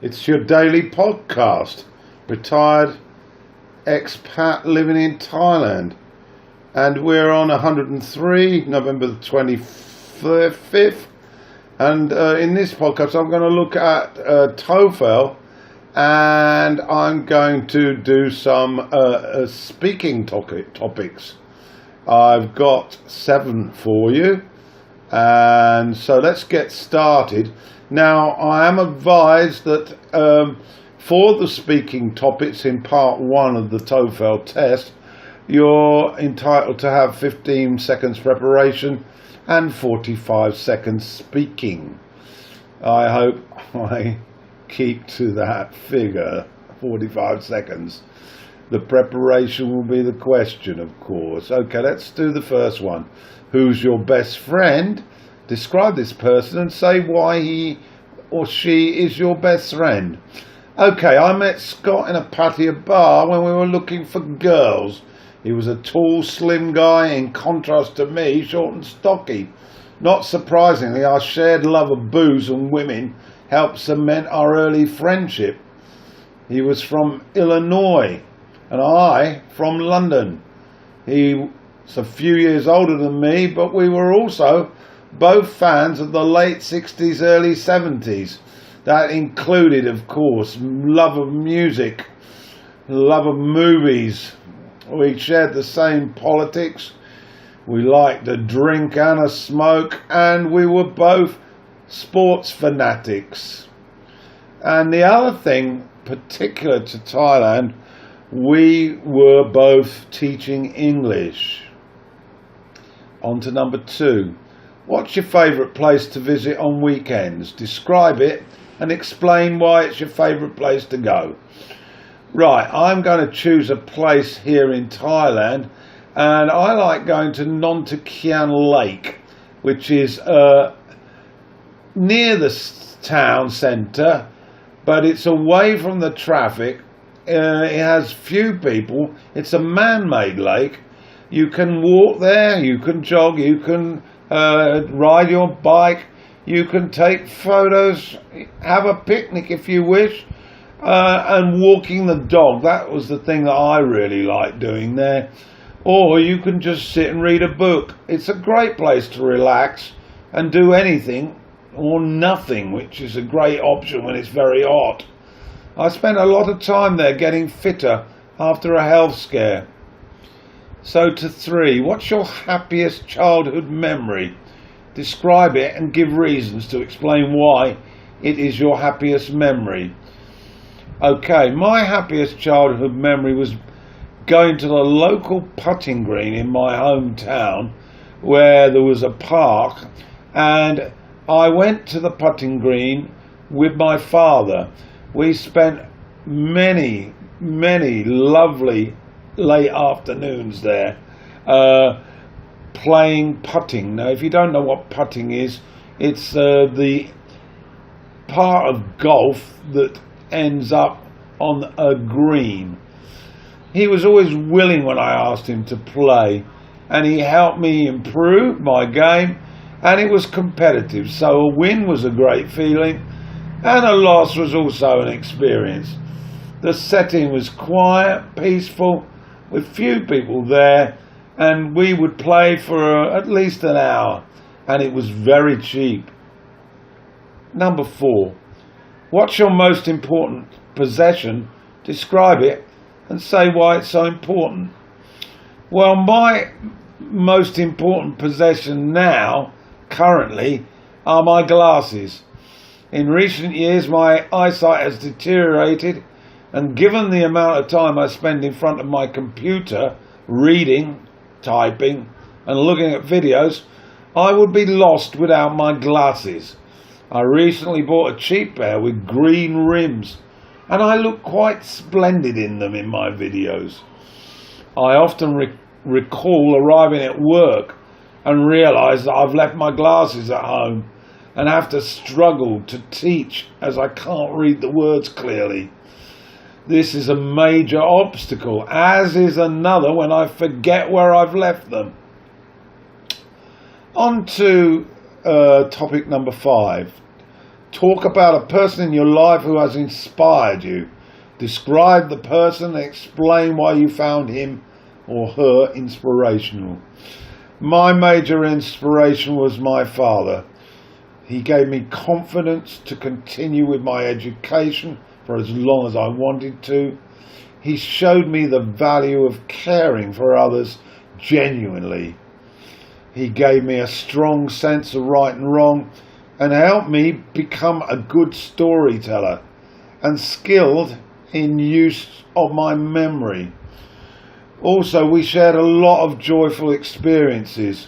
It's your daily podcast, retired expat living in Thailand. And we're on 103, November the 25th. And in this podcast, I'm going to look at TOEFL, and I'm going to do some speaking topics. I've got 7 for you. And so let's get started. Now, I am advised that for the speaking topics in part 1 of the TOEFL test, you're entitled to have 15 seconds preparation and 45 seconds speaking. I hope I keep to that figure, 45 seconds. The preparation will be the question, of course. Okay, let's do the first one. Who's your best friend? Describe this person and say why he or she is your best friend. Okay, I met Scott in a patio bar when we were looking for girls. He was a tall, slim guy, in contrast to me, short and stocky. Not surprisingly, our shared love of booze and women helped cement our early friendship. He was from Illinois, and I from London. He was a few years older than me, but we were also both fans of the late 60s, early 70s. That included, of course, love of music, love of movies. We shared the same politics. We liked a drink and a smoke, and we were both sports fanatics. And the other thing particular to Thailand, we were both teaching English. On to number 2. What's your favourite place to visit on weekends? Describe it and explain why it's your favourite place to go. Right, I'm going to choose a place here in Thailand, and I like going to Nontakian Lake, which is near the town centre, but it's away from the traffic. It has few people. It's a man-made lake. You can walk there, you can jog, you can ride your bike, you can take photos, have a picnic if you wish, and walking the dog. That was the thing that I really liked doing there. Or you can just sit and read a book. It's a great place to relax and do anything or nothing, which is a great option when it's very hot. I spent a lot of time there getting fitter after a health scare. So to 3, what's your happiest childhood memory? Describe it and give reasons to explain why it is your happiest memory. Okay, my happiest childhood memory was going to the local putting green in my hometown where there was a park, and I went to the putting green with my father. We spent many lovely late afternoons there playing putting. Now, if you don't know what putting is, it's the part of golf that ends up on a green. He was always willing when I asked him to play, and he helped me improve my game, and it was competitive, so a win was a great feeling and a loss was also an experience. The setting was quiet, peaceful, with few people there, and we would play for at least an hour, and it was very cheap. Number 4. What's your most important possession? Describe it and say why it's so important. Well, my most important possession now, currently, are my glasses. In recent years, my eyesight has deteriorated, and given the amount of time I spend in front of my computer, reading, typing, and looking at videos, I would be lost without my glasses. I recently bought a cheap pair with green rims, and I look quite splendid in them in my videos. I often recall arriving at work and realise that I've left my glasses at home and have to struggle to teach as I can't read the words clearly. This is a major obstacle, as is another when I forget where I've left them. On to topic number 5. Talk about a person in your life who has inspired you. Describe the person and explain why you found him or her inspirational. My major inspiration was my father. He gave me confidence to continue with my education for as long as I wanted to. He showed me the value of caring for others genuinely. He gave me a strong sense of right and wrong and helped me become a good storyteller and skilled in use of my memory. Also, we shared a lot of joyful experiences,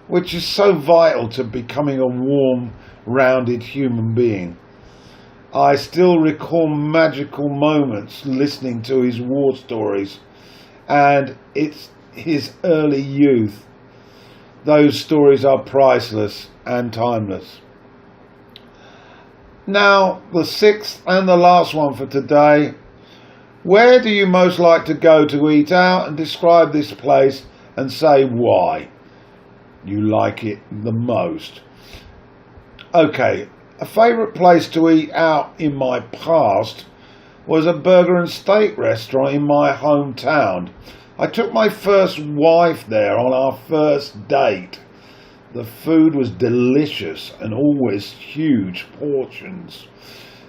which is so vital to becoming a warm, rounded human being. I still recall magical moments listening to his war stories and it's his early youth. Those stories are priceless and timeless. Now, the sixth and the last one for today. Where do you most like to go to eat out, and describe this place and say why you like it the most? Okay, a favourite place to eat out in my past was a burger and steak restaurant in my hometown. I took my first wife there on our first date. The food was delicious and always huge portions.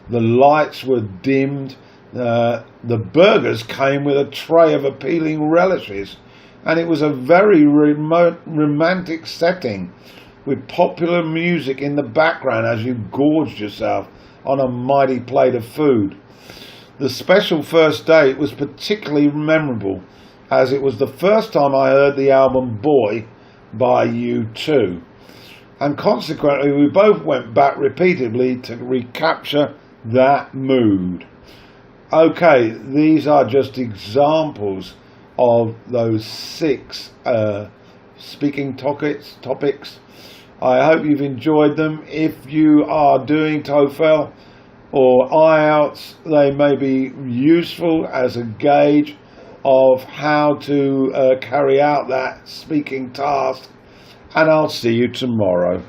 The lights were dimmed. The burgers came with a tray of appealing relishes, and it was a very romantic setting with popular music in the background as you gorged yourself on a mighty plate of food. The special first date was particularly memorable as it was the first time I heard the album Boy by U2, and consequently we both went back repeatedly to recapture that mood. Okay, these are just examples of those 6 speaking topics. I hope you've enjoyed them. If you are doing TOEFL or IELTS, they may be useful as a gauge of how to carry out that speaking task. And I'll see you tomorrow.